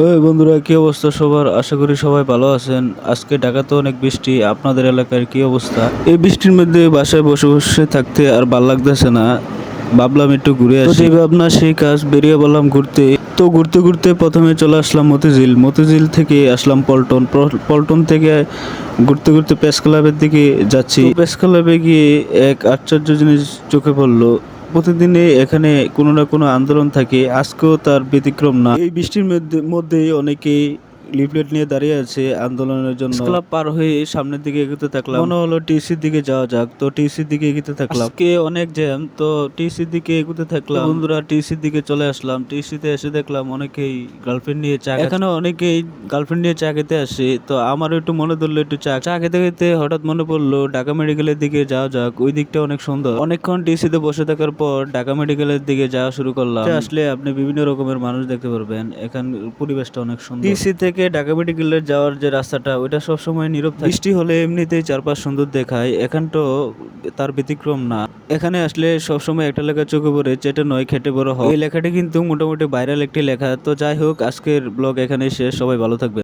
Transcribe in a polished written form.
ওই বন্ধুরা, কি অবস্থা সবার? আশা করি সবাই ভালো আছেন। আজকে ঢাকাতে অনেক বৃষ্টি। আপনাদের এলাকার কি অবস্থা? এই বৃষ্টির মধ্যে বাসায় বসে বসে থাকতে আর ভাল লাগতেছে না। ভাবলাম একটু ঘুরে আসি। যে ভাবনা সেই কাজ, বেরিয়ে বললাম ঘুরতে। তো ঘুরতে ঘুরতে প্রথমে চলে আসলাম মতিঝিল। মতিঝিল থেকে আসলাম পল্টন। পল্টন থেকে ঘুরতে ঘুরতে প্রেস ক্লাবের দিকে যাচ্ছি। তো প্রেস ক্লাবে গিয়ে এক আশ্চর্য জিনিস চোখে পড়লো। প্রতিদিনই এখানে কোনো না কোনো আন্দোলন থাকে, আজকেও তার ব্যতিক্রম না। এই বৃষ্টির মধ্যেই অনেকেই লিফলেট নিয়ে দাঁড়িয়ে আছে আন্দোলনের জন্য। ক্লাব পার হয়ে সামনের দিকে এগোতে থাকলাম, মনে হলো টিসির দিকে যাওয়া যাক। তো টিসির দিকে এগোতে থাকলাম, আজকে অনেক জ্যাম। তো টিসির দিকে এগোতে থাকলাম। তো বন্ধুরা, টিসির দিকে চলে আসলাম। টিসিতে এসে দেখলাম অনেকেই গার্লফ্রেন্ড নিয়ে চা, এখানে অনেকেই গার্লফ্রেন্ড নিয়ে চা খেতে আসে। তো আমারও একটু মনে ধরলো, একটু চা চা খেতে খেতে হঠাৎ মনে পড়লো ঢাকা মেডিকেলের দিকে যাওয়া যাক। ওই দিকটা অনেক সুন্দর। অনেকক্ষণ টিসিতে বসে থাকার পর ঢাকা মেডিকেলের দিকে যাওয়া শুরু করলাম। আসলে আপনি বিভিন্ন রকমের মানুষ দেখতে পারবেন, এখান পরিবেশটা অনেক সুন্দর। টিসি থেকে ঢাকা মেডিকেলের যাওয়ার যে রাস্তাটা, ওইটা সবসময় নীরব থাকে। বৃষ্টি হলে এমনিতেই চারপাশ সুন্দর দেখায়, এখানটা তার ব্যতিক্রম না। এখানে আসলে সবসময় একটা লেখা চোখে পড়ে, চেটে নয় খেটে বড় হয়। এই লেখাটি কিন্তু মোটামুটি ভাইরাল একটি লেখা। তো যাই হোক, আজকের ব্লগ এখানেই শেষ। সবাই ভালো থাকবে।